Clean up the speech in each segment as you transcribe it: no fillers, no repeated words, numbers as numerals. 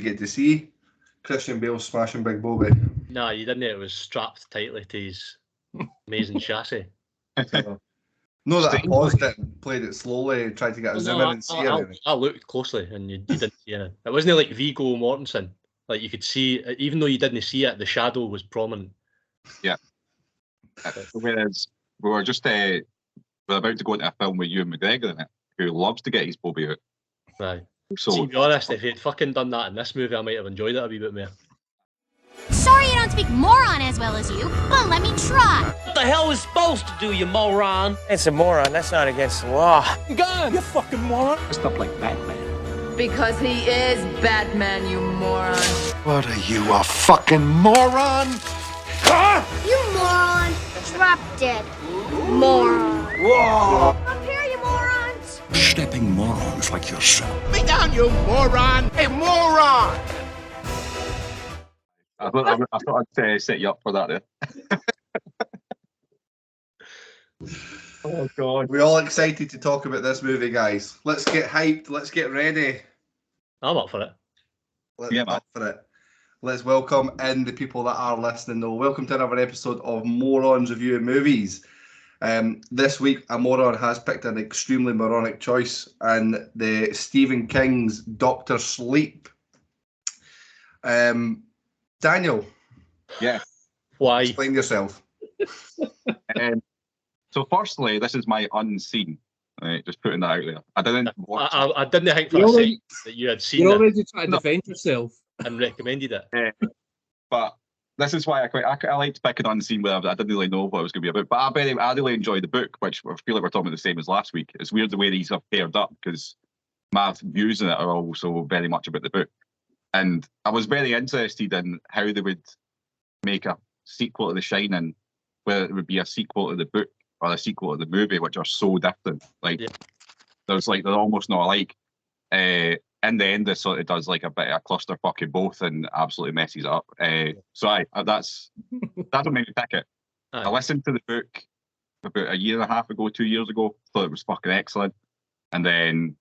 get to see Christian Bale smashing Big Bobby. Nah, you didn't. It was strapped tightly to his amazing chassis. No, that I paused it and played it slowly and tried to get a zoom in and see it. I looked closely and you didn't see it. It wasn't like Viggo Mortensen. Like you could see, even though you didn't see it, the shadow was prominent. Yeah. Whereas we were just we're about to go into a film with Ewan McGregor in it, who loves to get his Bobby out. Right. So, to be honest, if he'd fucking done that in this movie, I might have enjoyed it a wee bit more. Sorry I don't speak moron as well as you, but let me try. What the hell is supposed to do, you moron? It's a moron. That's not against the law. Gun! You fucking moron! Stuff like Batman. Because he is Batman, you moron. What are you, a fucking moron? Ah! You moron! Drop dead. Moron. Whoa! Up here, you morons! Stepping morons like yourself. Me down, you moron! Hey, moron! I thought I'd set you up for that there. Oh God. We're all excited to talk about this movie, guys. Let's get hyped. Let's get ready. I'm up for it. Let's welcome in the people that are listening, though. Welcome to another episode of Morons Reviewing Movies. This week, a moron has picked an extremely moronic choice, and the Stephen King's Dr. Sleep. Daniel. Yeah. Why? Explain yourself. So firstly, this is my unseen. Right, just putting that out there. I didn't watch I didn't think for a second that you had seen You're it already trying to defend yourself and recommended it. But this is why I like to pick an unseen where I didn't really know what it was going to be about. But I really enjoyed the book, which I feel like we're talking about the same as last week. It's weird the way these have paired up because my views on it are also very much about the book. And I was very interested in how they would make a sequel to The Shining, whether it would be a sequel to the book or a sequel to the movie, which are so different. Like, they're almost not alike. In the end, this sort of does like a bit of a clusterfuck in both and absolutely messes it up. That's what made me pick it. I listened to the book about a year and a half ago, 2 years ago, thought it was fucking excellent. And then,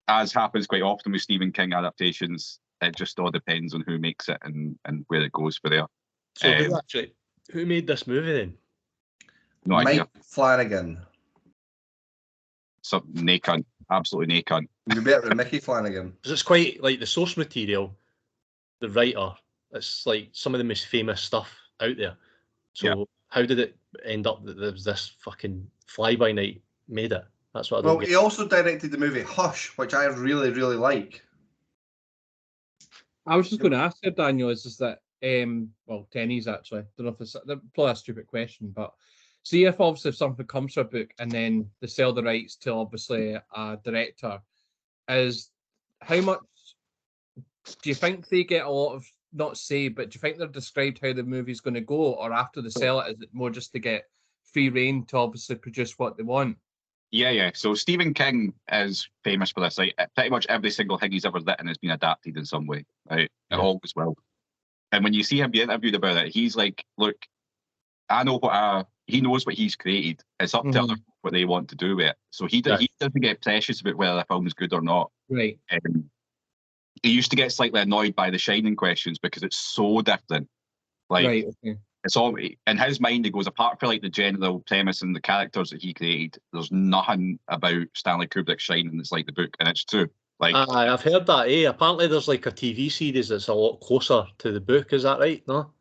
as happens quite often with Stephen King adaptations, it just all depends on who makes it and where it goes for there. So who made this movie then? No Mike idea. Flanagan. Some cunt. Absolutely cunt. You're better than Mickey Flanagan. Because it's quite like the source material, the writer, it's like some of the most famous stuff out there. So how did it end up that there was this fucking fly-by-night made it? That's what I don't get. He also directed the movie Hush, which I really, really like. I was just going to ask you, Daniel, is that, Tenny's actually, don't know if it's probably a stupid question, but see if obviously if something comes from a book and then they sell the rights to obviously a director, is how much do you think they get a lot of, not say, but do you think they're described how the movie's going to go, or after they sell it, is it more just to get free reign to obviously produce what they want? Yeah. So Stephen King is famous for this. Like pretty much every single thing he's ever written has been adapted in some way, right? It all goes well. And when you see him be interviewed about it, he's like, "Look, I know he knows what he's created. It's up to other people what they want to do with it. So he doesn't get precious about whether the film is good or not." Right. He used to get slightly annoyed by the Shining questions because it's so different. Like, right. Okay. It's all in his mind. He goes, apart from like the general premise and the characters that he created, there's nothing about Stanley Kubrick's Shining that's like the book, and it's true. Like, I've heard that. Apparently, there's like a TV series that's a lot closer to the book. Is that right? No,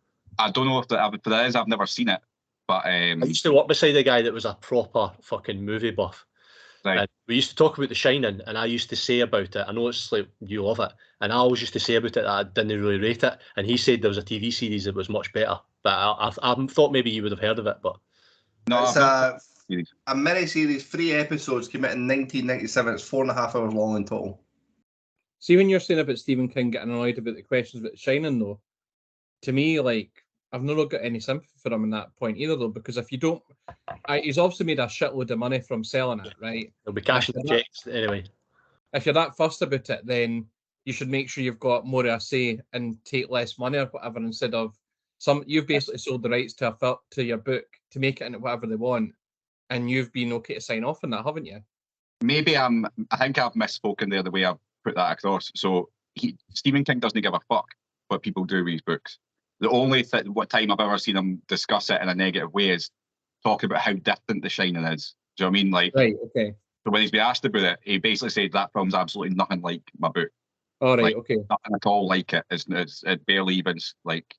I don't know if there is. I've never seen it, but I used to work beside a guy that was a proper fucking movie buff. Right. And we used to talk about The Shining, and I used to say about it, I know it's like you love it, and I always used to say about it that I didn't really rate it, and he said there was a TV series that was much better, but I thought maybe you would have heard of it, but no, it's a mini-series, 3 episodes, came out in 1997. It's 4.5 hours long in total. See, when you're saying about Stephen King getting annoyed about the questions about The Shining, though, to me, like, I've not got any sympathy for him in that point either, though, because if you don't, he's obviously made a shitload of money from selling it, right? He'll be cashing the checks anyway. If you're that fussed about it, then you should make sure you've got more of a say and take less money or whatever, instead of you've basically sold the rights to your book to make it into whatever they want, and you've been okay to sign off on that, haven't you? Maybe I think I've misspoken there the way I've put that across. So Stephen King doesn't give a fuck what people do with his books. The only what time I've ever seen him discuss it in a negative way is talking about how different The Shining is. Do you know what I mean? Like, Right. Okay. so when he's been asked about it, he basically said that film's absolutely nothing like my book. All right. Like, Okay. Nothing at all like it. It barely even like.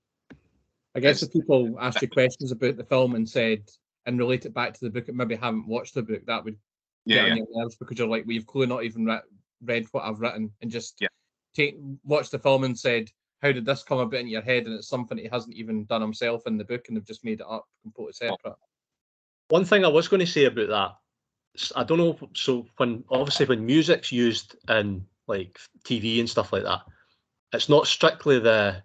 I guess if people asked you questions about the film and said and relate it back to the book and maybe haven't watched the book, that would get on your nerves because you're like, well, you've clearly not even read what I've written and just watch the film and said, how did this come about in your head? And it's something he hasn't even done himself in the book and they've just made it up completely separate. One thing I was going to say about that, I don't know. So when music's used in like TV and stuff like that, it's not strictly the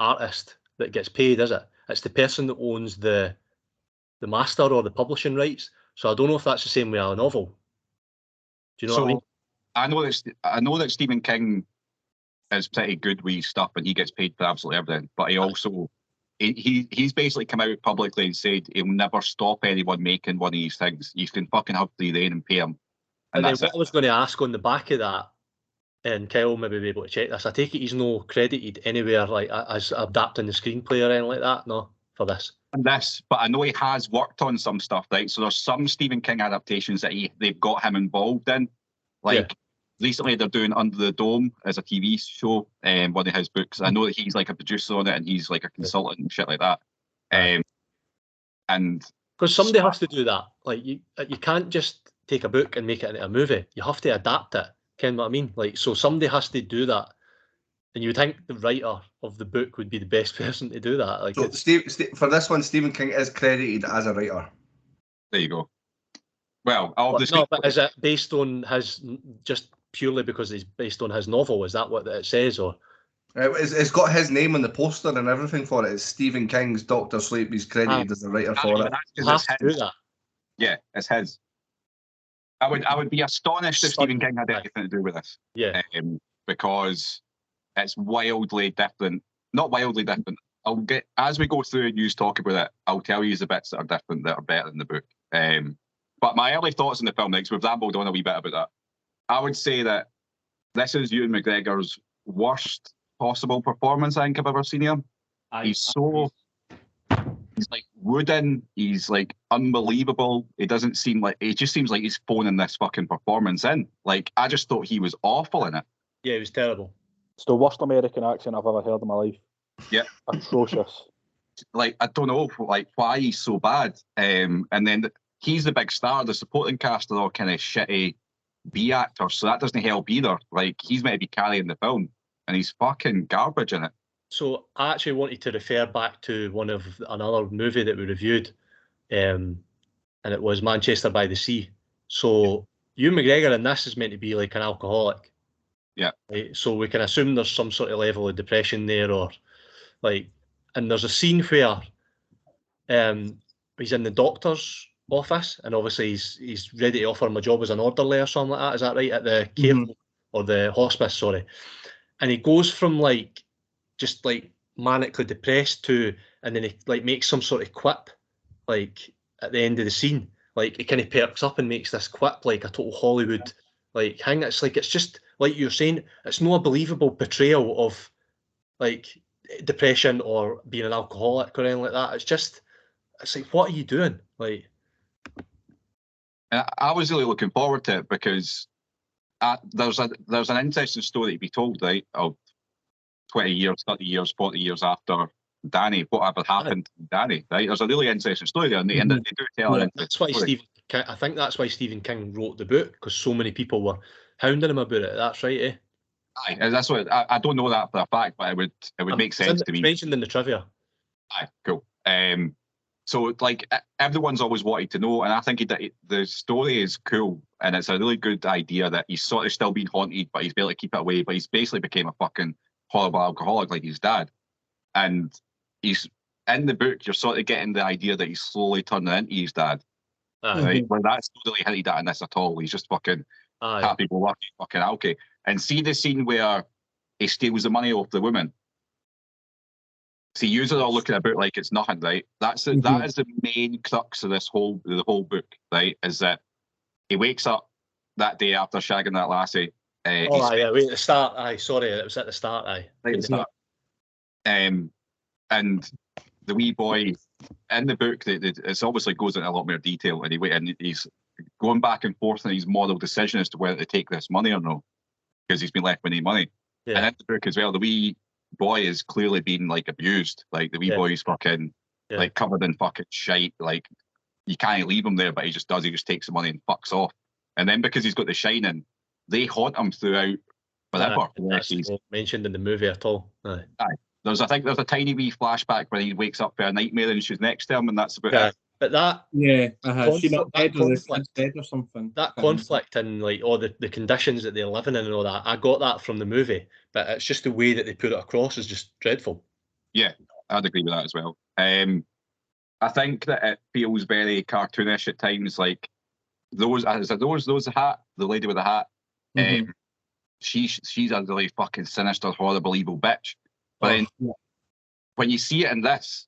artist that gets paid, is it? It's the person that owns the master or the publishing rights. So I don't know if that's the same with a novel. Do you know what I mean? I know that Stephen King is pretty good with his stuff and he gets paid for absolutely everything. But he also he's basically come out publicly and said he'll never stop anyone making one of these things. You can fucking have free rein and pay him. And then what I was going to ask on the back of that, and Kyle maybe be able to check this, I take it he's no credited anywhere like as adapting the screenplay or anything like that, no, for this. And this, but I know he has worked on some stuff, right? So there's some Stephen King adaptations that they've got him involved in. Like recently they're doing Under the Dome as a TV show, one of his books. I know that he's like a producer on it and he's like a consultant and shit like that. And because somebody has to do that. Like you can't just take a book and make it into a movie. You have to adapt it. Ken, what I mean? Like, so somebody has to do that. And you would think the writer of the book would be the best person to do that. Like, so for this one, Stephen King is credited as a writer. There you go. Well, obviously, no, but is it based on his, just purely because it's based on his novel? Is that what it says, or? It's got his name on the poster and everything for it. It's Stephen King's Dr. Sleep. He's credited as a writer for it. You have to do that. Yeah, it's his. I would be astonished if Stephen King had anything to do with this. Yeah. Because it's wildly different. Not wildly different. As we go through and you talk about it, I'll tell you the bits that are different that are better in the book. But my early thoughts on the film, next, we've rambled on a wee bit about that. I would say that this is Ewan McGregor's worst possible performance I think I've ever seen him. He's like wooden. He's like unbelievable. It just seems like he's phoning this fucking performance in. Like, I just thought he was awful in it. Yeah, he was terrible. It's the worst American accent I've ever heard in my life. Yeah. Atrocious. Like, I don't know like why he's so bad. And then he's the big star. The supporting cast are all kind of shitty B actors, so that doesn't help either. Like, he's meant to be carrying the film and he's fucking garbage in it. So I actually wanted to refer back to another movie that we reviewed, and it was Manchester by the Sea. So Ewan McGregor in this is meant to be like an alcoholic. Yeah. Right? So we can assume there's some sort of level of depression there, or like, and there's a scene where he's in the doctor's office, and obviously he's ready to offer him a job as an orderly or something like that. Is that right? At the care or the hospice, sorry. And he goes from like just like manically depressed to, and then he like makes some sort of quip like at the end of the scene. Like, he kind of perks up and makes this quip like a total Hollywood like hang. It's like, it's just like you're saying, it's not a believable portrayal of like depression or being an alcoholic or anything like that. It's like, what are you doing? Like, I was really looking forward to it because there's an interesting story to be told, right? Of 20 years, 30 years, 40 years after Danny, whatever happened to Danny, right? There's a really interesting story there, and they do tell an interesting story. I think that's why Stephen King wrote the book, because so many people were hounding him about it. That's right, eh? Aye, that's what I don't know that for a fact, but it would make sense to me. It's mentioned in the trivia. Aye, cool. So like everyone's always wanted to know, and I think the story is cool, and it's a really good idea that he's sort of still being haunted, but he's able to keep it away. But he's basically became a fucking horrible alcoholic like his dad, and he's in the book. You're sort of getting the idea that he's slowly turning into his dad. Right? Well, that's not really hinted at in this at all. He's just fucking happy go lucky, fucking alky. And see the scene where he steals the money off the woman. See, you are all looking about like it's nothing, right? That is the main crux of the whole book, right? Is that he wakes up that day after shagging that lassie, Yeah, wait, at the start, aye, sorry, it was at the start, aye. Right at the start. And the wee boy in the book, it's obviously goes into a lot more detail anyway, and he's going back and forth in his moral decision as to whether to take this money or not, because he's been left with no money. Yeah. And in the book as well, the wee boy is clearly being like abused. Like the wee boy's fucking like covered in fucking shite. Like you can't leave him there, but he just does. He just takes the money and fucks off. And then because he's got the shining, they haunt him throughout forever. That's not mentioned in the movie at all. Aye. I think there's a tiny wee flashback where he wakes up for a nightmare and she's next to him, and that's about it. But that she not dead or dead or something. That conflict and like all the conditions that they're living in and all that, I got that from the movie, but it's just the way that they put it across is just dreadful. Yeah, I'd agree with that as well. I think that it feels very cartoonish at times. Like those the hat, the lady with the hat. She's a really fucking sinister, horrible, evil bitch. But then when you see it in this,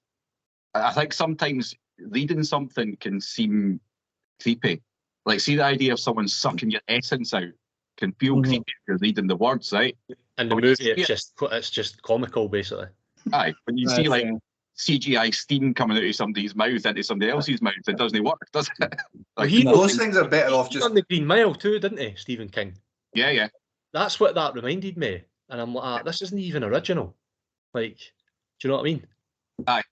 I think sometimes reading something can seem creepy. Like, see the idea of someone sucking your essence out can feel creepy if you're reading the words, right? And the movie, it's just comical, basically. Aye, when you see like CGI steam coming out of somebody's mouth into somebody else's mouth, it doesn't work, does it? Like, those things are better off just on the Green Mile too, didn't he, Stephen King? Yeah. That's what that reminded me, and I'm like, this isn't even original. Like, do you know what I mean? Aye.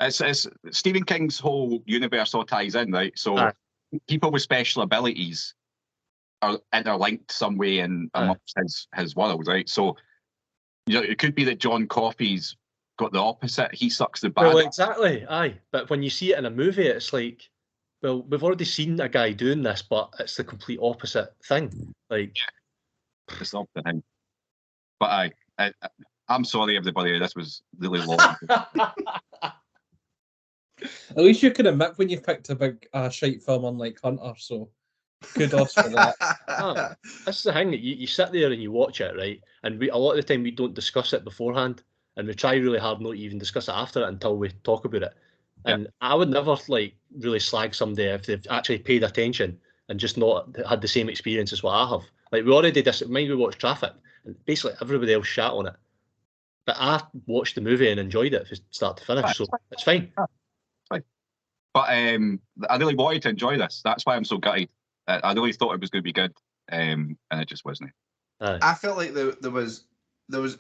It's Stephen King's whole universe all ties in, right? So people with special abilities are interlinked some way in amongst his world, right? So it could be that John Coffey's got the opposite. He sucks the bad. Well, exactly. Aye, but when you see it in a movie, it's like, well, we've already seen a guy doing this, but it's the complete opposite thing. Like, it's not the thing. But I'm sorry, everybody. This was really long. At least you can admit when you picked a big shite film unlike Hunter, so kudos for that. That's the thing, that you sit there and you watch it, right? And a lot of the time we don't discuss it beforehand, and we try really hard not to even discuss it after it until we talk about it. And I would never like really slag somebody if they've actually paid attention and just not had the same experience as what I have. Like, we already we watched Traffic, and basically everybody else shat on it. But I watched the movie and enjoyed it from start to finish, so it's fine. But I really wanted to enjoy this. That's why I'm so gutted. I really thought it was going to be good, and it just wasn't. I felt like there was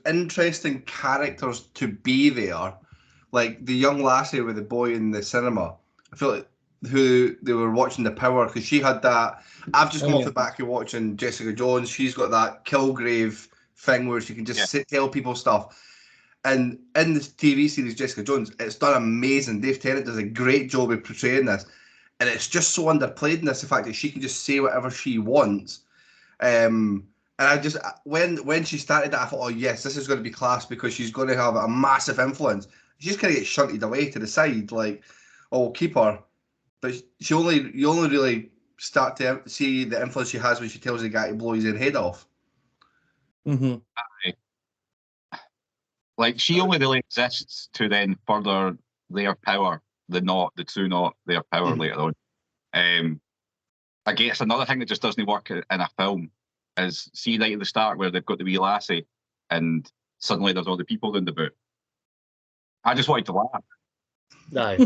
interesting characters to be there, like the young lassie with the boy in the cinema. I feel like who they were watching The Power, because she had that. I've just come off the back of watching Jessica Jones. She's got that Kilgrave thing where she can just tell people stuff. And in the TV series Jessica Jones, it's done amazing. Dave Tennant does a great job of portraying this, and it's just so underplayed in this, the fact that she can just say whatever she wants. And I just, when she started that, I thought, oh yes, this is going to be class, because she's going to have a massive influence. She just kind of gets shunted away to the side, like, oh, we'll keep her. But you only really start to see the influence she has when she tells the guy to blow his own head off. Like, she only really exists to then further their power, their power later on. I guess another thing that just doesn't work in a film is, see right at the start where they've got the wee lassie and suddenly there's all the people in the boot. I just wanted to laugh. Like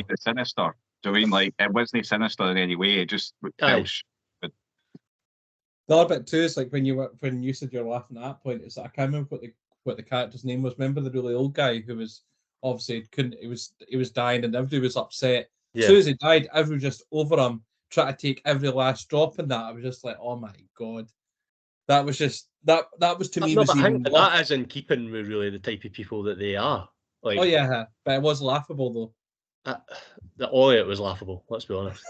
the sinister. Do you know what I mean? Like, it wasn't sinister in any way. It just felt the other bit too is like when you said you're laughing at that point, it's like, I can't remember what the character's name was. Remember the really old guy who was obviously he was dying and everybody was upset. As soon as he died, everyone just over him, trying to take every last drop in that. I was just like, oh my god. That was just that was to me. That is in keeping with really the type of people that they are. Like, but it was laughable though. It was laughable, let's be honest.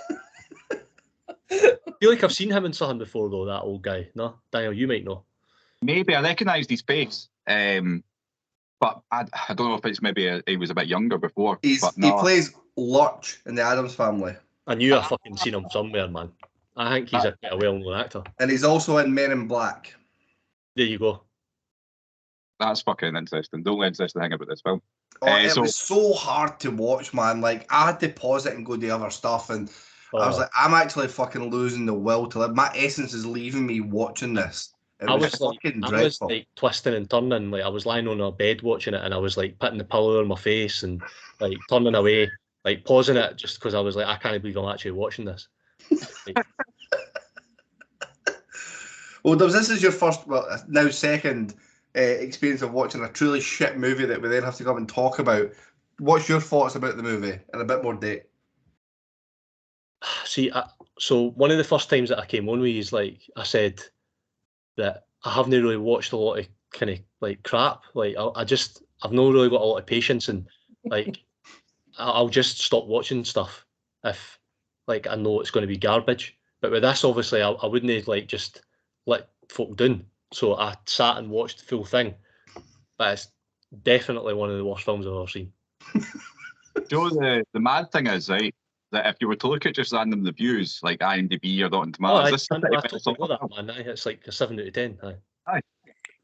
I feel like I've seen him in something before though, that old guy. No? Daniel, you might know. Maybe I recognised his face. But I don't know if it's maybe he was a bit younger before. He plays Lurch in the Addams Family. I knew I fucking seen him somewhere, man. I think he's a well-known actor. And he's also in Men in Black. There you go. That's fucking interesting. The only interesting thing about this film. It was so hard to watch, man. Like, I had to pause it and go do other stuff. And I was like, I'm actually fucking losing the will to live. My essence is leaving me watching this. It was fucking dreadful. like twisting and turning. Like I was lying on a bed watching it, and I was like putting the pillow on my face and like turning away, like pausing it just because I was like, I can't believe I'm actually watching this. Like, well, this is your first, well, now second experience of watching a truly shit movie that we then have to come and talk about. What's your thoughts about the movie in a bit more depth? See, so one of the first times that I came on with is like I said that I haven't really watched a lot of kind of like crap. Like I've not really got a lot of patience, and like I'll just stop watching stuff if like I know it's going to be garbage. But with this, obviously, I wouldn't like just let folk down. So I sat and watched the full thing. But it's definitely one of the worst films I've ever seen. Joe, the mad thing is, right, that if you were to look at just random reviews like IMDb or Rotten Tomatoes, it's like a 7 out of 10. Aye.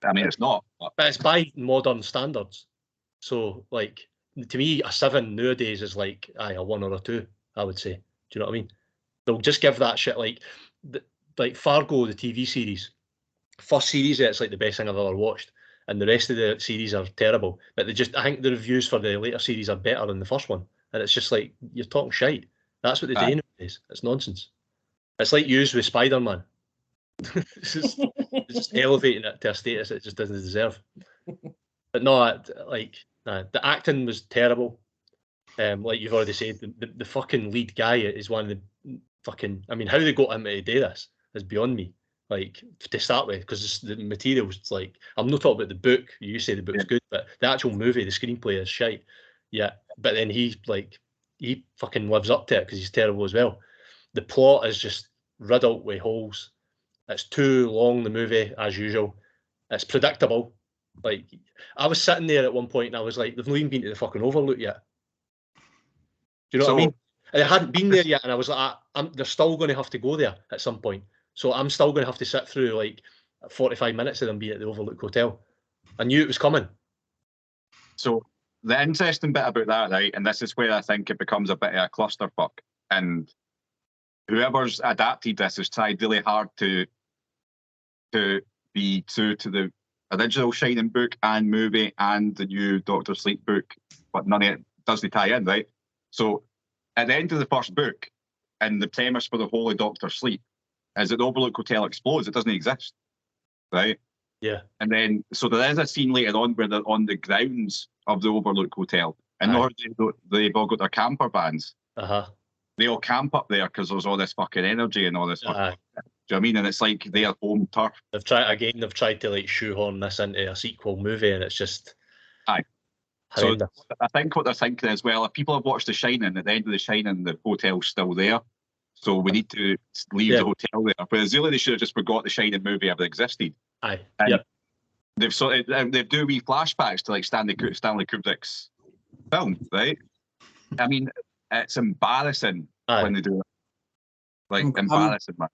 I mean, it's not. But it's by modern standards. So, like, to me, a 7 nowadays is like, a 1 or a 2, I would say. Do you know what I mean? They'll just give that shit, like Fargo, the TV series. First series, it's like the best thing I've ever watched. And the rest of the series are terrible. But I think the reviews for the later series are better than the first one. And it's just like, you're talking shite. That's what they do nowadays. It's nonsense. It's like used with Spider-Man. it's just elevating it to a status it just doesn't deserve. But no, the acting was terrible. Like you've already said, the fucking lead guy is one of the fucking... I mean, how they got him to do this is beyond me. Like, to start with, because the material's like... I'm not talking about the book. You say the book's good, but the actual movie, the screenplay is shite. Yeah, but then he fucking lives up to it because he's terrible as well. The plot is just riddled with holes. It's too long, the movie, as usual. It's predictable. Like, I was sitting there at one point and I was like, they've not even been to the fucking Overlook yet. Do you know what I mean? And I hadn't been there yet, and I was like, they're still going to have to go there at some point. So I'm still going to have to sit through like 45 minutes of them being at the Overlook Hotel. I knew it was coming. So the interesting bit about that, right, and this is where I think it becomes a bit of a clusterfuck, and whoever's adapted this has tried really hard to be true to the original Shining book and movie and the new Doctor Sleep book, but none of it doesn't tie in, right? So at the end of the first book, and the premise for the whole of Doctor Sleep is that the Overlook Hotel explodes. It doesn't exist, right? Yeah. And then, so there is a scene later on where they're on the grounds of the Overlook Hotel, and they've all got their camper vans. They all camp up there because there's all this fucking energy and all this. Do you know what I mean? And it's like their home turf. They've tried to like shoehorn this into a sequel movie, and it's just horrendous. So I think what they're thinking is, well, if people have watched The Shining, at the end of The Shining, the hotel's still there, so we need to leave the hotel there. But really, they should have just forgot The Shining movie ever existed. They've they do wee flashbacks to like Stanley Kubrick's film, right? I mean, it's embarrassing when they do it. Like, embarrassing, man.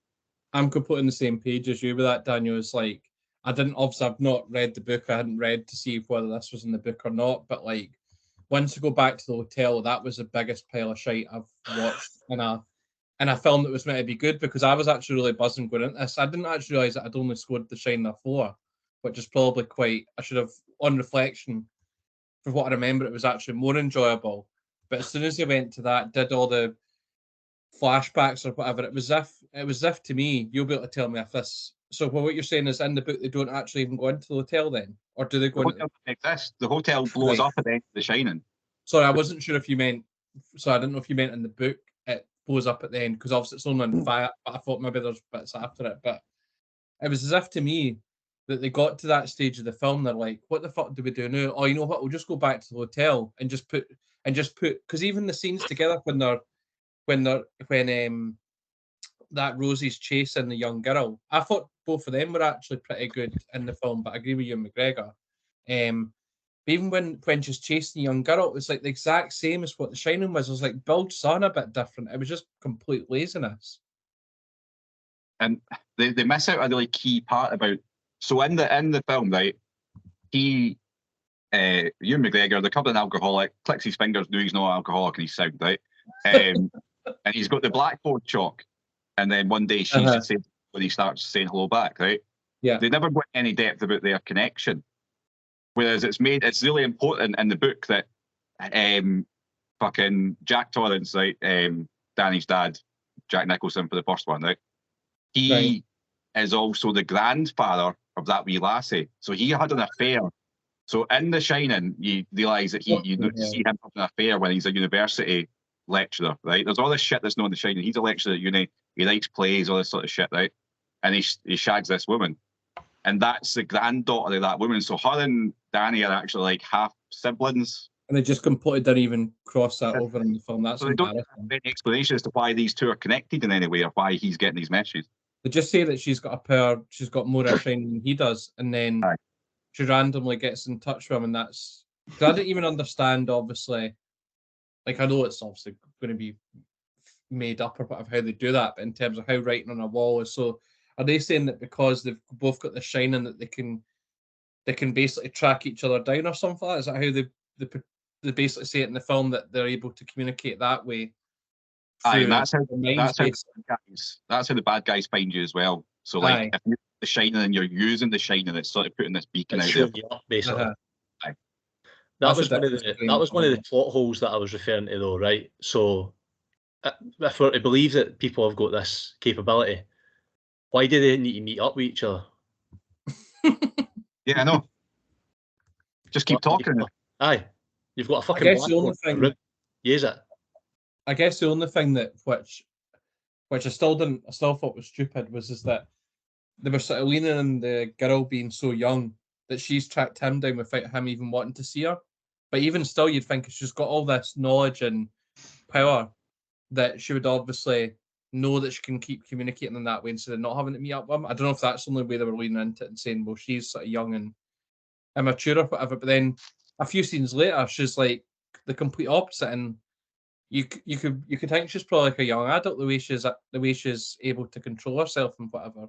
I'm completely on the same page as you with that, Daniel. It's like, I've not read the book. I hadn't read to see whether this was in the book or not. But like, once I go back to the hotel, that was the biggest pile of shite I've watched in a film that was meant to be good, because I was actually really buzzing going into this. I didn't actually realise that I'd only scored The Shining a 4, which is probably I should have, on reflection, for what I remember, it was actually more enjoyable. But as soon as I went to that, did all the flashbacks or whatever, it was as if to me, you'll be able to tell me if this. So what you're saying is, in the book they don't actually even go into the hotel then, or do they go? The hotel doesn't exist. The hotel blows up at the end of The Shining. Sorry, I wasn't sure if you meant. So I didn't know if you meant in the book it blows up at the end, because obviously it's only on fire. But I thought maybe there's bits after it. But it was as if to me that they got to that stage of the film, they're like, what the fuck do we do now? Oh, you know what? We'll just go back to the hotel and just put, because even the scenes together when that Rosie's chasing the young girl, I thought both of them were actually pretty good in the film, but I agree with you, McGregor. But even when she's chasing the young girl, it was like the exact same as what The Shining was. It was like built on a bit different. It was just complete laziness. And they miss out a really key part about. So in the film, right, Ewan McGregor, the covered alcoholic, clicks his fingers, knew he's not an alcoholic, and he's sound, right? and he's got the blackboard chalk. And then one day she should say when he starts saying hello back, right? Yeah. They never go into any depth about their connection. Whereas it's really important in the book that fucking Jack Torrance, right? Danny's dad, Jack Nicholson for the first one, right? He is also the grandfather of that wee lassie. So he had an affair. So in The Shining, you realise that you see him having an affair when he's a university lecturer, right? There's all this shit that's known in The Shining. He's a lecturer at uni. He writes plays, all this sort of shit, right? And he shags this woman. And that's the granddaughter of that woman. So her and Danny are actually like half siblings. And they just completely didn't even cross that over in the film. That's so they don't have any explanation as to why these two are connected in any way or why he's getting these messages. They just say that she's got a power, she's got more shining than he does, and then she randomly gets in touch with him, and that's... Because I didn't even understand, obviously, like I know it's obviously going to be made up or whatever how they do that, but in terms of how writing on a wall is so... Are they saying that because they've both got the shining that they can basically track each other down or something like that? Is that how they basically say it in the film, that they're able to communicate that way? Aye, and that's how the bad guys find you as well. So like if you're the shining and you're using the shining, it's sort of putting this beacon out there. Up, basically. That was one of the plot holes that I was referring to, though, right? So if we're to believe that people have got this capability, why do they need to meet up with each other? Yeah, I know. Just keep talking. Aye, you've got a fucking. I guess the only thing. Use it. I guess the only thing that which I still thought was stupid is that they were sort of leaning on the girl being so young that she's tracked him down without him even wanting to see her. But even still, you'd think if she's got all this knowledge and power, that she would obviously know that she can keep communicating in that way instead of not having to meet up with him. I don't know if that's the only way they were leaning into it and saying, well, she's sort of young and immature or whatever. But then a few scenes later, she's like the complete opposite, and you could think she's probably like a young adult the way she's able to control herself and whatever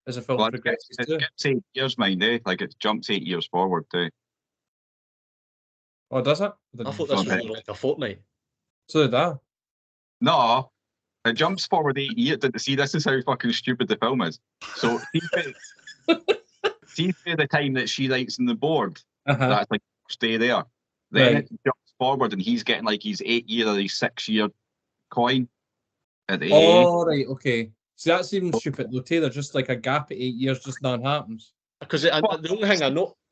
as a film progresses. It's 8 years, mind, eh? Like it jumps 8 years forward too. Oh, does it? I thought this was like a fortnight. So did I. No, it jumps forward 8 years. See, this is how fucking stupid the film is. So see the time that she writes in the board. That's like stay there. Then it jumps forward and he's getting like his 8 year or his 6 year coin at the end. Oh, right, okay. See, that's even stupid though, Taylor. Just like a gap at 8 years, just nothing happens. Because the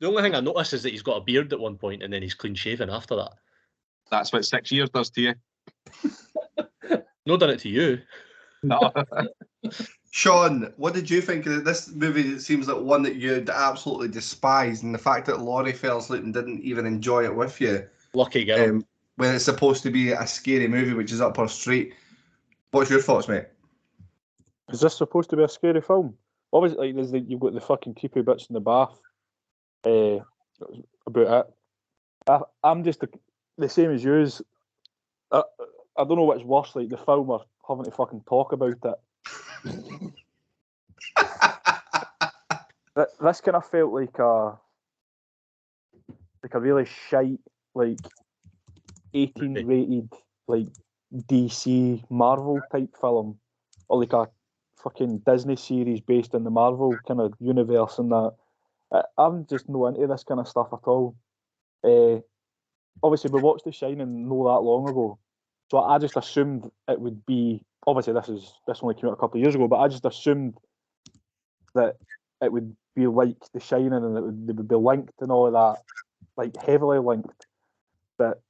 only thing I notice is that he's got a beard at one point and then he's clean shaven after that. That's what 6 years does to you. No, done it to you. No. Sean, what did you think of this movie? It seems like one that you'd absolutely despised, and the fact that Laurie fell asleep and didn't even enjoy it with you. Lucky girl. When it's supposed to be a scary movie, which is up her street. What's your thoughts, mate? Is this supposed to be a scary film? Obviously, like, you've got the fucking creepy bits in the bath. About it. I'm just the same as you. I don't know what's worse, like the film or having to fucking talk about it. This kind of felt like a really shite, like 18 rated, like DC Marvel type film, or like a fucking Disney series based in the Marvel kind of universe and that. I'm just not into this kind of stuff at all. Obviously, we watched The Shining not that long ago, so I just assumed it would be. Obviously, this only came out a couple of years ago, but I just assumed that it would be like The Shining and they would be linked and all of that, like heavily linked. But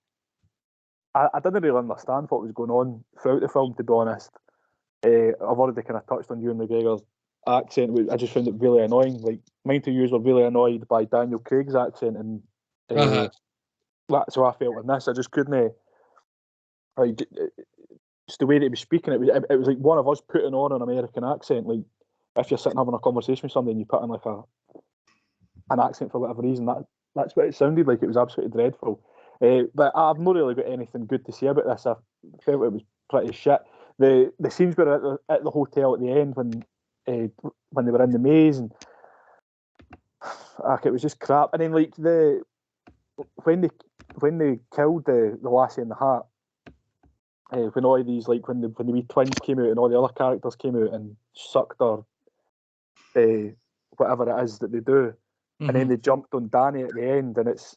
I didn't really understand what was going on throughout the film, to be honest. I've already kind of touched on Ewan McGregor's accent. I just found it really annoying. Like, mine to use were really annoyed by Daniel Craig's accent, and that's how I felt in this. I just couldn't. Like, just the way that he was speaking, it was like one of us putting on an American accent. Like, if you're sitting having a conversation with somebody and you put in like an accent for whatever reason, that's what it sounded like. It was absolutely dreadful. But I've not really got anything good to say about this. I felt it was pretty shit. The scenes were at the hotel at the end when they were in the maze, and it was just crap. And then like when they killed the lassie in the hat, when all these, like when the wee twins came out and all the other characters came out and sucked their whatever it is that they do, and then they jumped on Danny at the end, and it's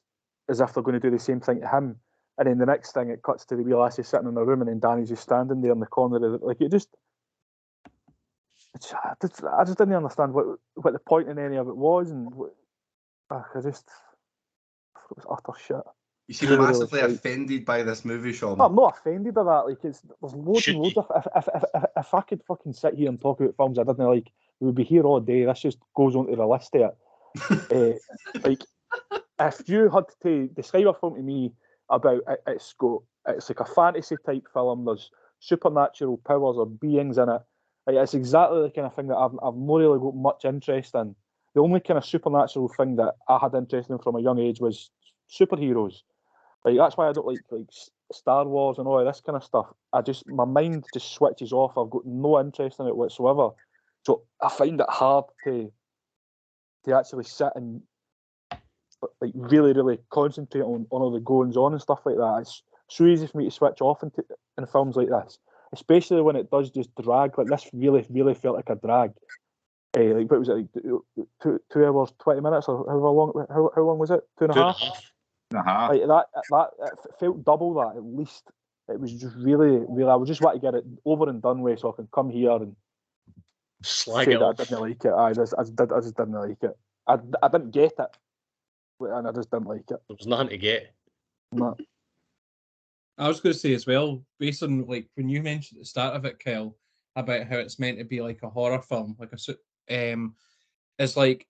as if they're going to do the same thing to him. And then the next thing, it cuts to the wee lassie sitting in the room, and then Danny's just standing there in the corner of like it just. I just didn't understand what the point in any of it was, and I thought it was utter shit. You seem massively offended by this movie, Sean. No, I'm not offended by that. Like there's loads and loads of. If I could fucking sit here and talk about films I didn't like, we would be here all day. This just goes onto the list there. Like if you had to describe a film to me about it's like a fantasy type film. There's supernatural powers or beings in it. Like, it's exactly the kind of thing that I've not really got much interest in. The only kind of supernatural thing that I had interest in from a young age was superheroes. Like that's why I don't like Star Wars and all of this kind of stuff. My mind just switches off. I've got no interest in it whatsoever. So I find it hard to actually sit and like really, really concentrate on all the goings on and stuff like that. It's so easy for me to switch off in films like this, especially when it does just drag. Like this really, really felt like a drag. Like what was it? Like 2 hours 20 minutes or however long? How long was it? 2.5. Like that it felt double that at least. It was just really, really. I would just want to get it over and done with, so I can come here and slag it off. I didn't like it. I just didn't like it. I didn't get it, and I just didn't like it. There was nothing to get. No. I was going to say as well, based on like when you mentioned at the start of it, Kyle, about how it's meant to be like a horror film, like it's like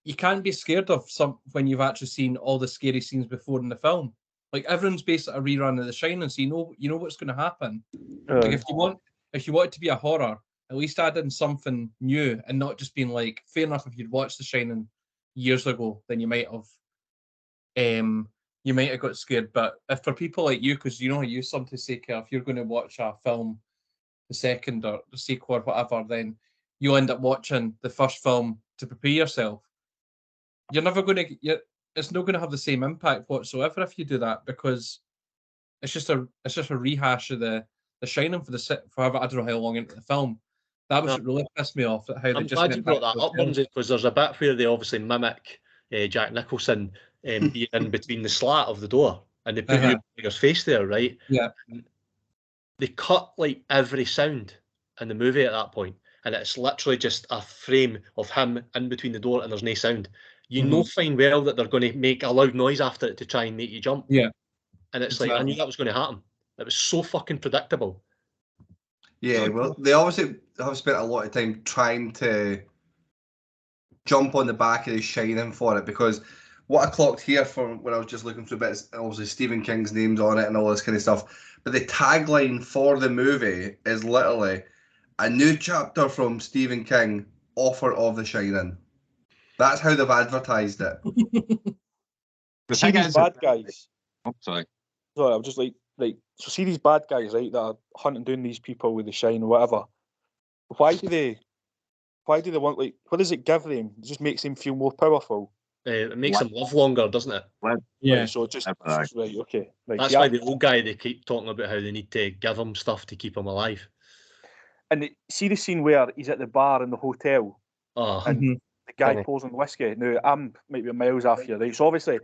you can't be scared of some when you've actually seen all the scary scenes before in the film. Like everyone's basically a rerun of The Shining, so you know what's going to happen. Like if you want it to be a horror, at least add in something new and not just being like, fair enough, if you'd watched The Shining years ago, then you might have got scared. But if for people like you, because you know you something to say, Kyle, if you're going to watch a film, the second or the sequel or whatever, then you'll end up watching the first film to prepare yourself. You're never going to. It's not going to have the same impact whatsoever if you do that, because it's just a rehash of the Shining for however, I don't know how long into the film. That was what really pissed me off. How I'm glad you brought that up, Lindsay, because there's a bit where they obviously mimic Jack Nicholson being in between the slat of the door, and they put your face there, right? Yeah. And they cut like every sound in the movie at that point, and it's literally just a frame of him in between the door, and there's no sound. You know fine well that they're going to make a loud noise after it to try and make you jump. Yeah. And it's like, I knew that was going to happen. It was so fucking predictable. Yeah, well, they obviously have spent a lot of time trying to jump on the back of The Shining for it, because what I clocked here from when I was just looking through bits, obviously Stephen King's name's on it and all this kind of stuff, but the tagline for the movie is literally a new chapter from Stephen King, author of The Shining. That's how they've advertised it. The see these bad guys. Oh, sorry. Sorry, I'm just like so see these bad guys, right, that are hunting down these people with the shine or whatever. Why do they want, like, what does it give them? It just makes them feel more powerful. It makes them live longer, doesn't it? Yeah. Right, so just right, okay. Right, that's why the old guy, they keep talking about how they need to give him stuff to keep him alive. And see the scene where he's at the bar in the hotel, and the guy pours on whiskey. Now I'm might be miles off here, right? So obviously,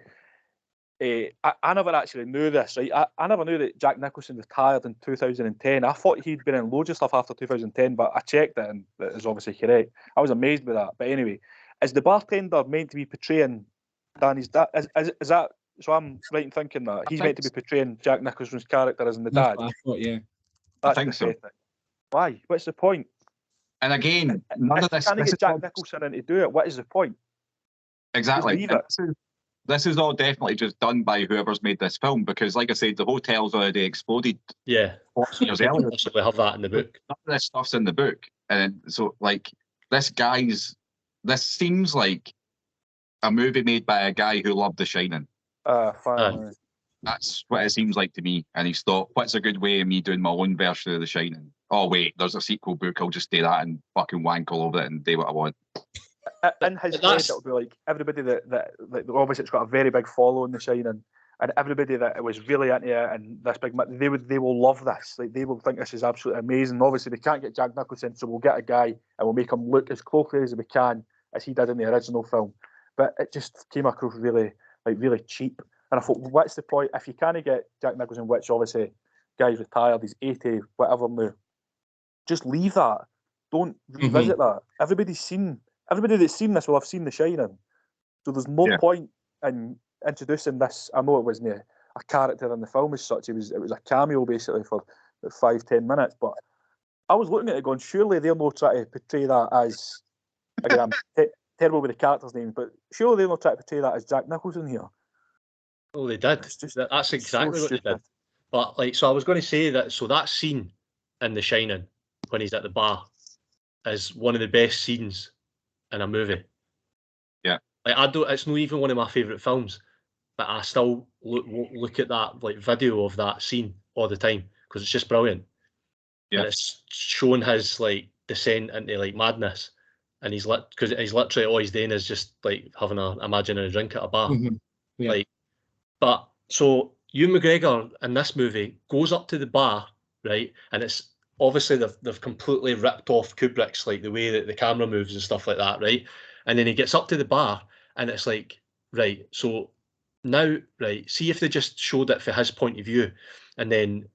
I never actually knew this, right? I never knew that Jack Nicholson retired in 2010. I thought he'd been in loads of stuff after 2010, but I checked it and it is obviously correct. I was amazed by that. But anyway, is the bartender meant to be portraying Danny's dad? Is that, so I'm right in thinking that he's meant to be portraying Jack Nicholson's character as in the dad? I thought, yeah. That's I think pathetic. so. Why? What's the point? And again, none of this. Trying to get Jack Nicholson in to do it. What is the point? Exactly. This is all definitely just done by whoever's made this film, because, like I said, the hotel's already exploded. Yeah. Years earlier. We have that in the book. None of this stuff's in the book, and so like this seems like a movie made by a guy who loved The Shining. Fine. That's what it seems like to me. And he's thought, what's a good way of me doing my own version of The Shining? Oh wait, there's a sequel book. I'll just do that and fucking wank all over it and do what I want. In his head, it'll be like everybody that obviously it's got a very big following, The Shining, and everybody that was really into it and this big, they will love this. Like, they will think this is absolutely amazing. Obviously, we can't get Jack Nicholson, so we'll get a guy and we'll make him look as closely as we can as he did in the original film. But it just came across really cheap. And I thought, what's the point if you can't get Jack Nicholson, which obviously guy's retired, he's 80, whatever now. Just leave that. Don't revisit that. Everybody that's seen this will have seen The Shining. So there's no point in introducing this. I know it wasn't a character in the film as such. It was a cameo basically for 5-10 minutes. But I was looking at it going, surely they're not trying to portray that as, again, I'm terrible with the characters' names, but surely they're not trying to portray that as Jack Nicholson here. Oh, they did. That's exactly what they did. But like, so I was going to say that. So that scene in The Shining when he's at the bar is one of the best scenes in a movie. Yeah. Like, it's not even one of my favourite films, but I still look at that like video of that scene all the time because it's just brilliant. Yeah. And it's showing his like descent into like madness, and he's literally all he's doing is just like having a imaginary drink at a bar. Yeah. Like, but so Ewan McGregor in this movie goes up to the bar, right, and it's obviously they've completely ripped off Kubrick's like the way that the camera moves and stuff like that, right? And then he gets up to the bar and it's like, right, so now, right, see if they just showed it from his point of view and then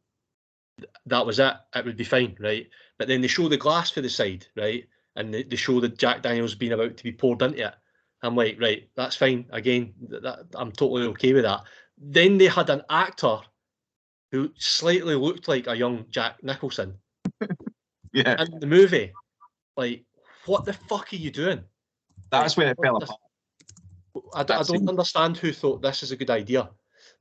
that was it would be fine, right? But then they show the glass for the side, right? And they show that Jack Daniel's been about to be poured into it. I'm like, right, that's fine. Again, I'm totally okay with that. Then they had an actor who slightly looked like a young Jack Nicholson in the movie. Like, what the fuck are you doing? That's where it fell apart. I don't understand who thought this is a good idea.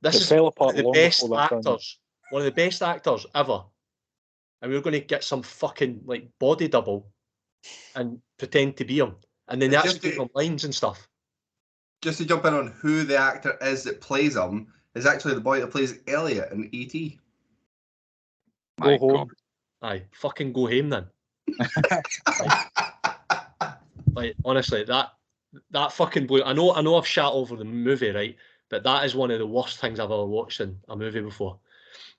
This is fell apart one of the best actors ever. And we're going to get some fucking like body double and pretend to be him. And then they actually give him lines and stuff. Just to jump in on who the actor is that plays him, is actually the boy that plays Elliot in E.T. My God. Aye, fucking go home then. like honestly, that fucking blew. I know I've shat over the movie, right? But that is one of the worst things I've ever watched in a movie before.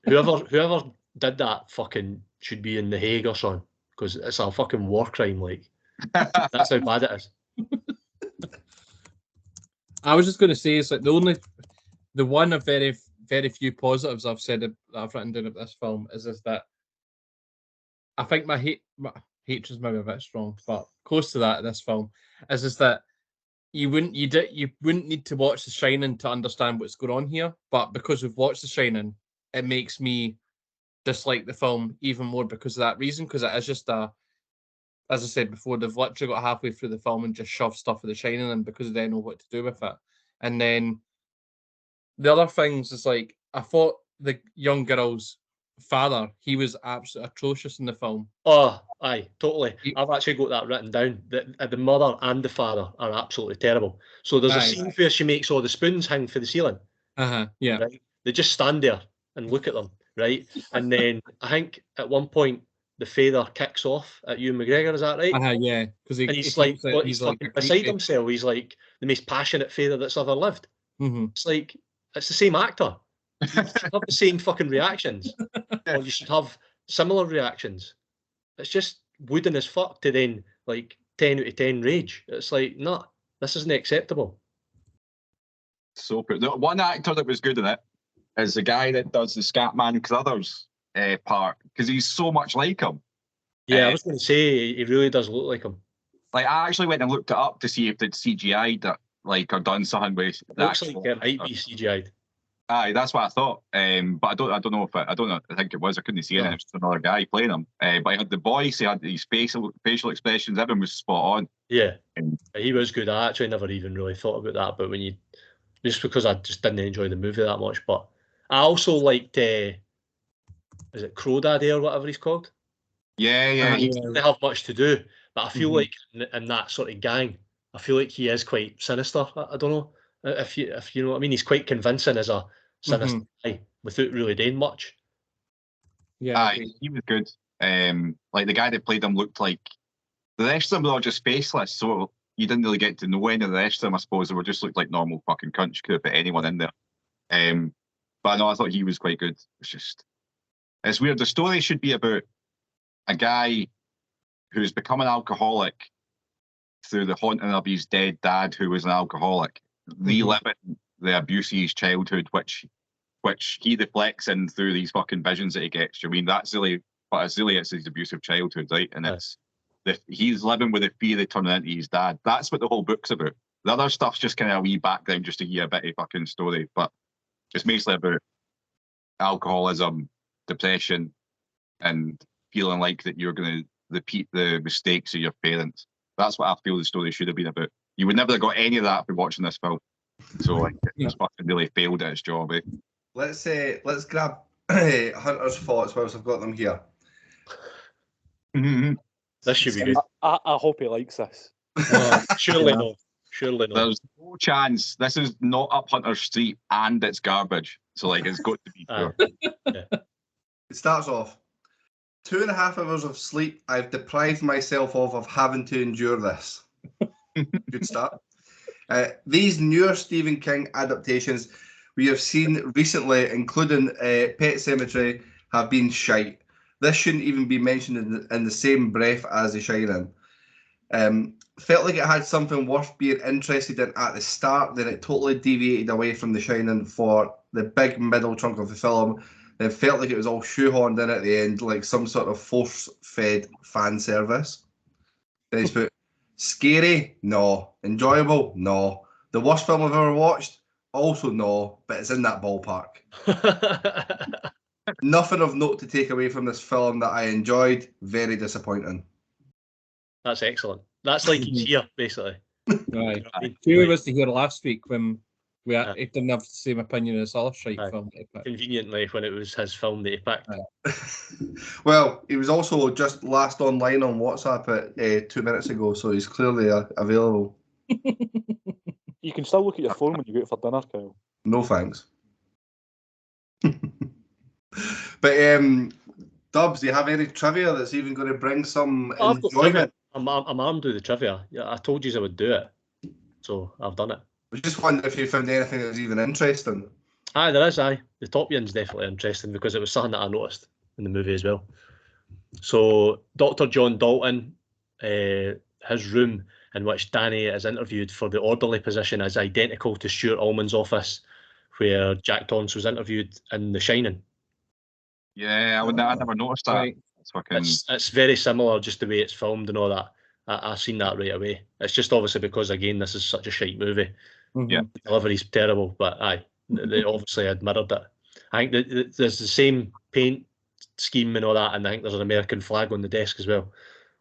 Whoever did that fucking should be in The Hague or something, because it's a fucking war crime. Like, that's how bad it is. I was just going to say, it's like the one of very, very few positives I've said that I've written down about this film is that I think my hatred's maybe a bit strong, but close to that in this film is that you wouldn't need to watch The Shining to understand what's going on here, but because we've watched The Shining, it makes me dislike the film even more because of that reason, because it is just as I said before, they've literally got halfway through the film and just shoved stuff of The Shining in because they know what to do with it. And then the other things is like, I thought the young girl's father, he was absolutely atrocious in the film. Oh, aye, totally. I've actually got that written down. The mother and the father are absolutely terrible. So there's a scene where she makes all the spoons hang for the ceiling. Yeah. Right? They just stand there and look at them, right? And then I think at one point the father kicks off at Ewan McGregor, is that right? Yeah. Because he's like beside himself. He's like the most passionate father that's ever lived. It's like, it's the same actor. You should have the same fucking reactions, or you should have similar reactions. It's just wooden as fuck to then like 10 out of 10 rage. It's like, no, this isn't acceptable. So the one actor that was good in it is the guy that does the Scatman Crothers part, because he's so much like him. Yeah, I was going to say he really does look like him. Like, I actually went and looked it up to see if they'd CGI'd it, like, or done something with the looks like it might be CGI'd. Aye, that's what I thought. But I don't know if I think it was. I couldn't see it. It was just another guy playing him. But he had the voice, he had these facial expressions. Everyone was spot on. Yeah, he was good. I actually never even really thought about that. But just because I just didn't enjoy the movie that much. But I also liked, is it Crow Daddy or whatever he's called? Yeah. He didn't have much to do, but I feel like in that sort of gang, I feel like he is quite sinister. I don't know if you know what I mean. He's quite convincing as a sinister guy without really doing much. Yeah, he was good. Like the guy that played him looked like the rest of them were all just faceless, so you didn't really get to know any of the rest of them. I suppose they were just looked like normal fucking cunts. Could have put anyone in there. But no, I thought he was quite good. It's weird. The story should be about a guy who's become an alcoholic through the haunting of his dead dad, who was an alcoholic, reliving the abuse of his childhood, which he reflects in through these fucking visions that he gets. I mean, that's really, but it's really, it's his abusive childhood, right? And he's living with the fear of turning into his dad. That's what the whole book's about. The other stuff's just kind of a wee background just to hear a bit of fucking story, but it's mostly about alcoholism, depression, and feeling like that you're going to repeat the mistakes of your parents. That's what I feel the story should have been about. You would never have got any of that from watching this film. So like, it's fucking really failed at its job. Let's grab Hunter's thoughts whilst I've got them here. This should be good. I hope he likes this. Surely not. Surely not. There's no chance. This is not up Hunter Street and it's garbage. So like, it's got to be pure. It starts off, 2.5 hours of sleep I've deprived myself of having to endure this. Good start. These newer Stephen King adaptations we have seen recently, including Pet Sematary, have been shite. This shouldn't even be mentioned in the same breath as The Shining. Felt like it had something worth being interested in at the start, then it totally deviated away from The Shining for the big middle chunk of the film. Then felt like it was all shoehorned in at the end, like some sort of force-fed fan service. Then he's put, scary? No. Enjoyable? No. The worst film I've ever watched? Also no, but it's in that ballpark. Nothing of note to take away from this film that I enjoyed. Very disappointing. That's excellent. That's like it's here, basically. Right. Two of us to hear last week when we didn't have the same opinion as our shite film. Conveniently, when it was his film that he picked. Well, he was also just last online on WhatsApp at 2 minutes ago, so he's clearly available. You can still look at your phone when you go out for dinner, Kyle. No thanks. But Dubs, do you have any trivia that's even going to bring some enjoyment? I'm armed with the trivia. Yeah, I told you I would do it, so I've done it. I just wondered if you found anything that was even interesting. There is. The Top Gun's definitely interesting because it was something that I noticed in the movie as well. So Dr. John Dalton, his room in which Danny is interviewed for the orderly position is identical to Stuart Ullman's office where Jack Torrance was interviewed in The Shining. Yeah, I never noticed that. Right. It's very similar, just the way it's filmed and all that. I've seen that right away. It's just obviously because, again, this is such a shite movie. Yeah, the delivery's terrible, but they obviously had mirrored it. I think there's the same paint scheme and all that, and I think there's an American flag on the desk as well.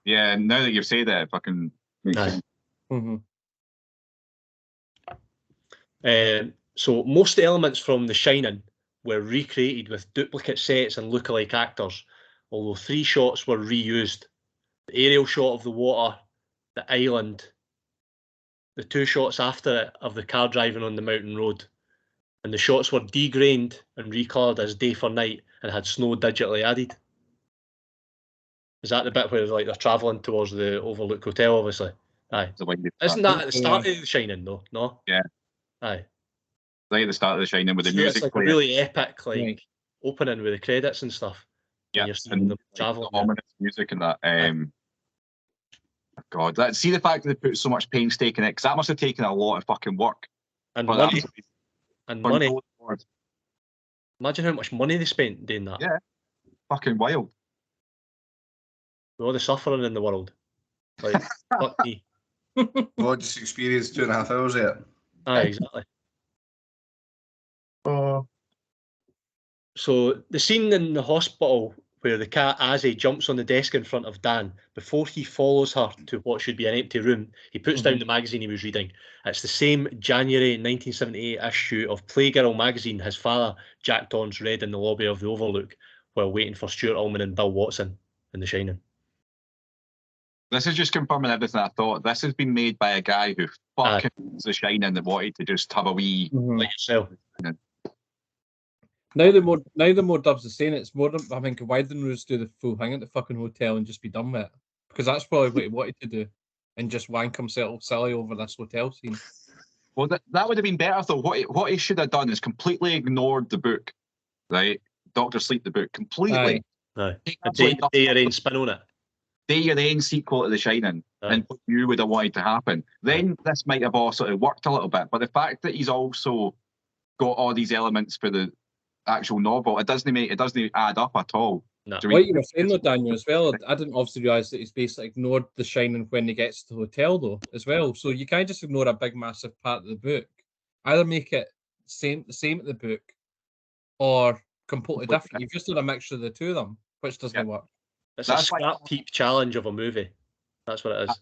Yeah, now that you've said that, it fucking makes sense. So most elements from The Shining were recreated with duplicate sets and lookalike actors, although 3 shots were reused. The aerial shot of the water, the island, the 2 shots after it of the car driving on the mountain road, and the shots were degrained and recoloured as day for night and had snow digitally added. Is that the bit where they're travelling towards the Overlook Hotel, obviously? Aye. Isn't that at the start of The Shining, though? No? Yeah. Aye. Right at the start of The Shining with the music. It's like a really epic opening with the credits and stuff. Yeah, and you're seeing them travelling. The ominous music and that. God, see the fact that they put so much painstaking in it, because that must have taken a lot of fucking work. And money. And money. Imagine how much money they spent doing that. Yeah. Fucking wild. With all the suffering in the world. Like, fuck me. Well, just experienced 2.5 hours yet. Aye, exactly. So the scene in the hospital where the cat Azzy jumps on the desk in front of Dan, before he follows her to what should be an empty room, he puts down the magazine he was reading. It's the same January 1978 issue of Playgirl magazine his father, Jack Torrance, read in the lobby of the Overlook while waiting for Stuart Ullman and Bill Watson in The Shining. This is just confirming everything I thought. This has been made by a guy who fucking The Shining and wanted to just have a wee... Like yourself. Now the more Dubs are saying, it's more. I think why didn't Rose do the full thing at the fucking hotel and just be done with it? Because that's probably what he wanted to do, and just wank himself silly over this hotel scene. Well, that would have been better though. What he should have done is completely ignored the book, right? Dr. Sleep, the book, completely. No. Take A absolutely day your nothing. own spin on it. Day your own sequel to The Shining, and what you would have wanted to happen. Then this might have also worked a little bit. But the fact that he's also got all these elements for the actual novel, it doesn't add up at all. No. What you were saying though, Daniel, as well, I didn't obviously realise that he's basically ignored The Shining when he gets to the hotel though, as well. So you can't just ignore a big massive part of the book. Either make it the same at the book or completely different. You've just done a mixture of the two of them, which doesn't work. It's a scrap heap challenge of a movie. That's what it is.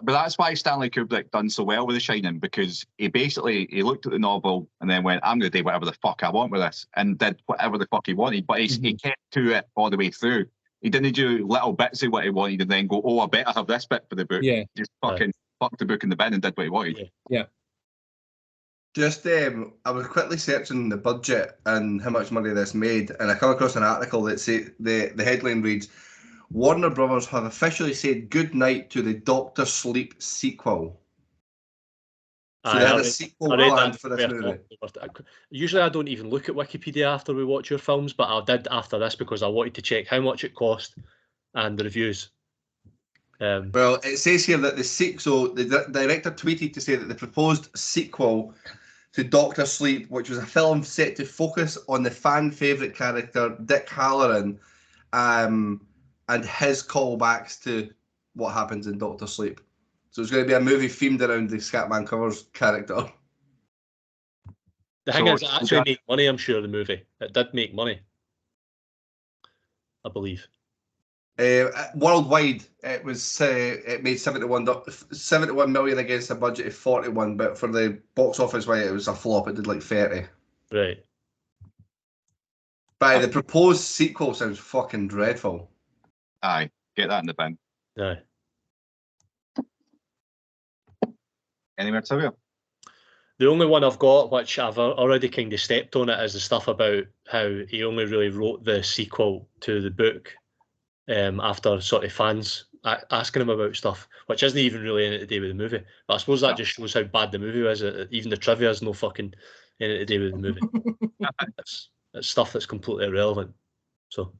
But that's why Stanley Kubrick done so well with The Shining, because he looked at the novel and then went, I'm going to do whatever the fuck I want with this, and did whatever the fuck he wanted. But he kept to it all the way through. He didn't do little bits of what he wanted and then go, oh, I better have this bit for the book. Yeah. Just fucking fucked the book in the bin and did what he wanted. Yeah. Just, I was quickly searching the budget and how much money this made, and I come across an article that say the headline reads, Warner Brothers have officially said goodnight to the Dr. Sleep sequel. So they had a sequel planned for this movie. Usually I don't even look at Wikipedia after we watch your films, but I did after this because I wanted to check how much it cost and the reviews. Well, it says here that the director tweeted to say that the proposed sequel to Dr. Sleep, which was a film set to focus on the fan favourite character Dick Halloran, and his callbacks to what happens in Dr. Sleep. So it's going to be a movie themed around the Scatman Covers character. The thing is, it actually made money, I'm sure, the movie. It did make money. I believe. Worldwide, it made 71 million against a budget of 41, but for the box office, it was a flop. It did like 30. Right. But the proposed sequel sounds fucking dreadful. Aye, get that in the bin. Aye. Any more trivia? The only one I've got, which I've already kind of stepped on it, is the stuff about how he only really wrote the sequel to the book after sort of fans asking him about stuff, which isn't even really anything to do with the movie. But I suppose that just shows how bad the movie was. Even the trivia has no fucking anything to do with the movie. It's stuff that's completely irrelevant. So.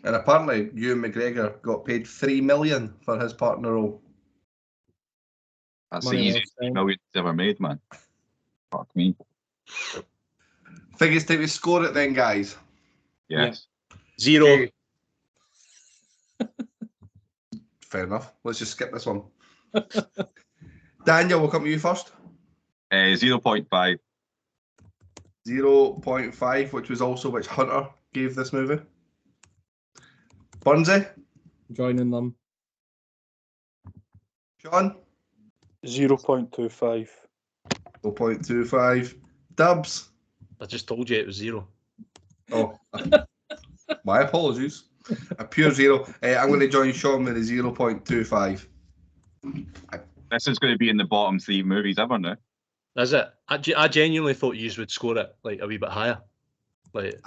And apparently, Ewan McGregor got paid $3 million for his partner role. That's the easiest $3 million ever made, man. Fuck me. Think it's time to score it then, guys. Yes. Yeah. 0. Fair enough. Let's just skip this one. Daniel, we'll come to you first. 0.5. 0.5, which was also which Hunter gave this movie. Burnsy? Joining them. Sean? 0.25. 0.25. Dubs? I just told you it was 0. Oh, my apologies. A pure 0. I'm going to join Sean with a 0.25. This is going to be in the bottom 3 movies ever now. Is it? I genuinely thought you would score it like a wee bit higher. Like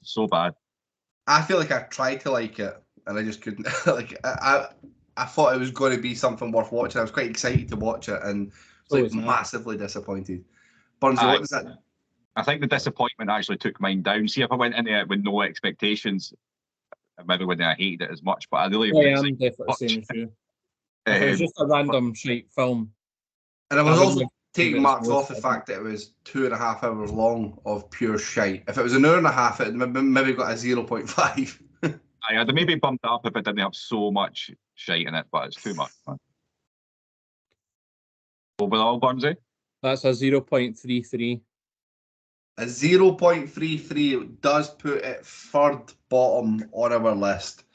so bad. I feel like I tried to like it and I just couldn't. Like I thought it was going to be something worth watching. I was quite excited to watch it and was like massively disappointed. Burnsy, what was that? I think the disappointment actually took mine down. See, if I went into it with no expectations, maybe wouldn't have hated it as much. But I really am definitely the same as you. It was just a random shite film. And I was also taking marks off the fact that it was 2.5 hours long of pure shite. If it was an hour and a half, it maybe got a 0.5. I'd maybe bumped up if it didn't have so much shite in it, but it's too much. Man. Overall, Burnsy? That's a 0.33. A 0.33 does put it third bottom on our list.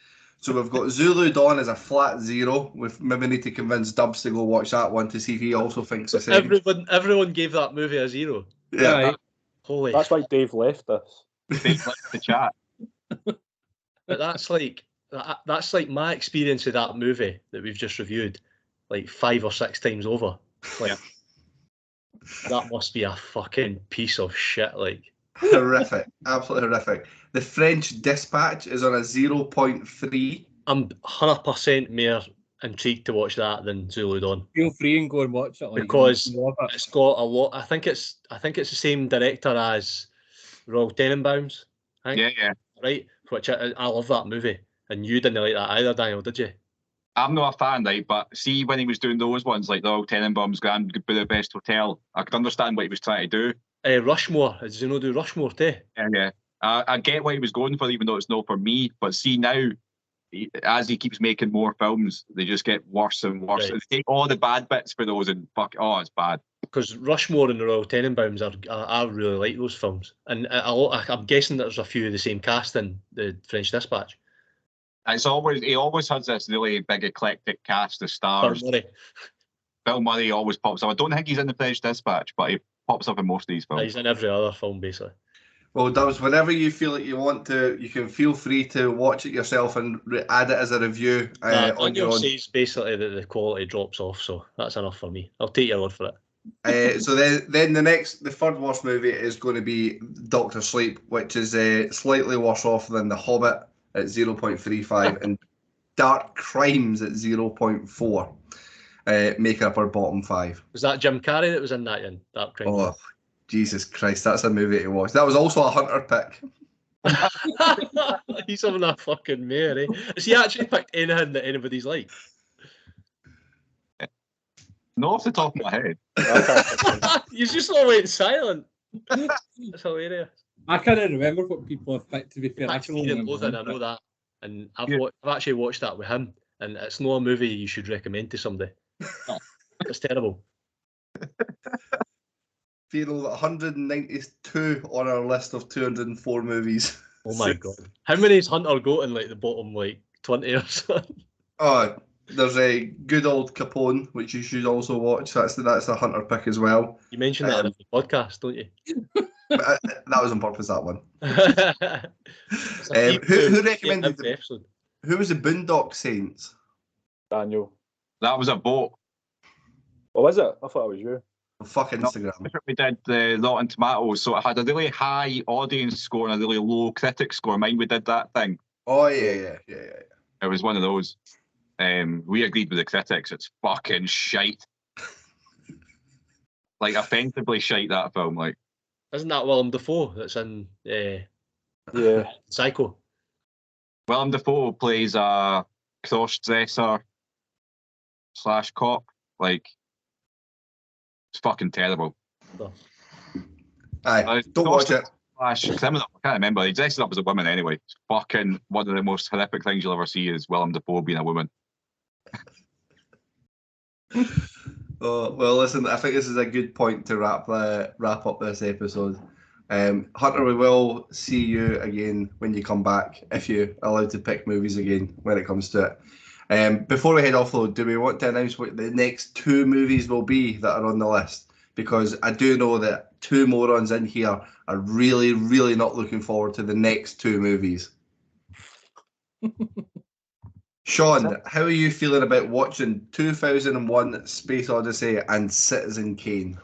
So we've got Zulu Dawn as a flat 0. We maybe need to convince Dubs to go watch that one to see if he also thinks the same. Everyone gave that movie a 0. Yeah. Right. Holy. That's why Dave left us. Dave left the chat. But that's like my experience of that movie that we've just reviewed, like 5 or 6 times over. Like that must be a fucking piece of shit. Like horrific, absolutely horrific. The French Dispatch is on a 0.3. I'm 100% more intrigued to watch that than Zulu Dawn. Feel free and go and watch it. Like, Because you love it. it's got a lot. I think it's the same director as Royal Tenenbaums. I think, Yeah. right. Which I love that movie, and you didn't like that either, Daniel, did you? I'm not a fan, right? But see, when he was doing those ones like the Royal Tenenbaums, Grand Budapest Hotel, I could understand what he was trying to do. Rushmore. Did you know do Rushmore too? Yeah. I get what he was going for, even though it's not for me. But see now, as he keeps making more films, they just get worse and worse. Right. They take all the bad bits for those and it's bad. Because Rushmore and the Royal Tenenbaums I really like those films, and I'm guessing that there's a few of the same cast in the French Dispatch. He always has this really big eclectic cast of stars. Bill Murray always pops up. I don't think he's in the French Dispatch, but he pops up in most of these films. He's in every other film basically. Well, Dubs, whenever you feel like you want to, you can feel free to watch it yourself and add it as a review on your own. Says basically that the quality drops off, so that's enough for me. I'll take your word for it. So then the third worst movie is going to be Doctor Sleep, which is slightly worse off than The Hobbit at 0.35 and Dark Crimes at 0.4, making up our bottom 5. Was that Jim Carrey that was in that in Dark Crimes? Oh, Jesus Christ, that's a movie to watch. That was also a Hunter pick. He's having a fucking mare, eh? Has he actually picked anything that anybody's like? Not off the top of my head. You just all went silent. That's hilarious. I can't remember what people have picked, to be fair. I know that. And I've actually watched that with him, and it's not a movie you should recommend to somebody. It's terrible. Feeling 192 on our list of 204 movies. Oh my god! How many has Hunter got in like the bottom 20 or something? Oh, there's a good old Capone, which you should also watch. That's a Hunter pick as well. You mentioned that in the podcast, don't you? That was on purpose. That one. Who recommended the episode? Who was the Boondock Saints? Daniel. That was a vote. Oh, is it? I thought it was you. Fuck Instagram. We did the Rotten Tomatoes, so it had a really high audience score and a really low critic score. Mine, we did that thing. Oh yeah. It was one of those. We agreed with the critics. It's fucking shite. Like offensively shite, that film. Like, isn't that Willem Dafoe that's in Psycho? Willem Dafoe plays a cross-dresser / cop. Like, it's fucking terrible. Aye, don't watch it. Criminal. I can't remember. He dresses up as a woman anyway. It's fucking one of the most horrific things you'll ever see is Willem Dafoe being a woman. Oh, well, listen, I think this is a good point to wrap up this episode. Hunter, we will see you again when you come back, if you're allowed to pick movies again when it comes to it. Before we head off, though, do we want to announce what the next 2 movies will be that are on the list? Because I do know that 2 morons in here are really, really not looking forward to the next 2 movies. Sean, how are you feeling about watching 2001 Space Odyssey and Citizen Kane?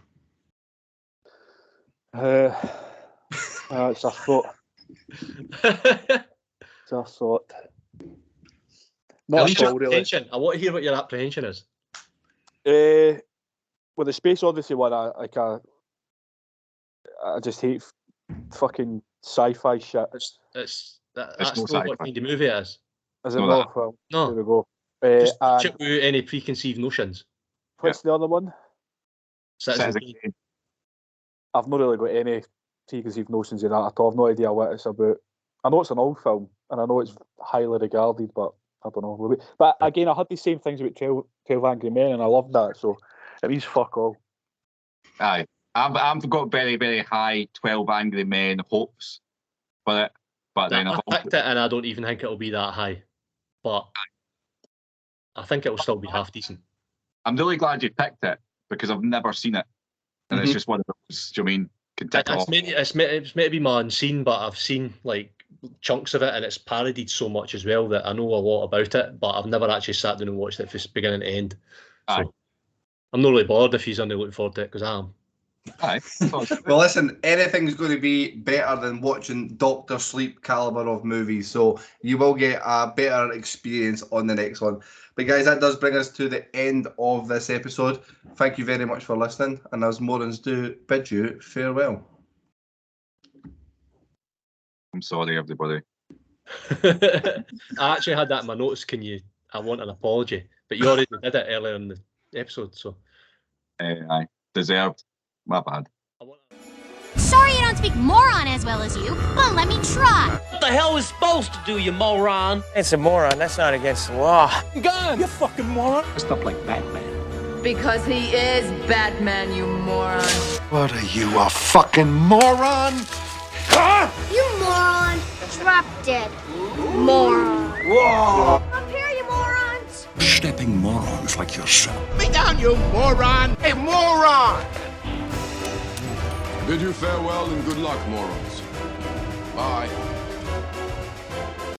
It's a thought. It's a thought. Not at all, really. I want to hear what your apprehension is. With the Space Odyssey one, I just hate fucking sci-fi shit. That's not what kind of movie it is. Is it not? Well, no. There we go. Just chip out any preconceived notions. What's the other one? Citizen Kane. I've not really got any preconceived notions in that at all. I've no idea what it's about. I know it's an old film, and I know it's highly regarded, but I don't know. But again, I had the same things about 12 Angry Men, and I loved that, so it means fuck all. Aye. I've got very, very high 12 Angry Men hopes for it. But then I picked it, and I don't even think it'll be that high. But I think it'll still be half decent. I'm really glad you picked it, because I've never seen it. And it's just one of those, do you mean, can tick off. It's meant to be my unseen, but I've seen like chunks of it, and it's parodied so much as well that I know a lot about it, but I've never actually sat down and watched it from beginning to end. So I'm not really bothered if he's only looking forward to it, because I am. Aye. Well, listen, anything's going to be better than watching Doctor Sleep caliber of movies. So you will get a better experience on the next one. But guys, that does bring us to the end of this episode. Thank you very much for listening. And as Morons do bid you farewell. I'm sorry, everybody. I actually had that in my notes. I want an apology, but you already did it earlier in the episode, so. Aye. Deserved. My bad. Sorry I don't speak moron as well as you, but let me try. What the hell is supposed to do, you moron? It's a moron. That's not against the law. Gun, you fucking moron. Dressed up like Batman. Because he is Batman, you moron. What are you, a fucking moron? You moron. Drop dead. Moron. Whoa! Up here, you morons. Stepping morons like yourself. Me down, you moron. Hey, moron. Bid you farewell and good luck, morons. Bye.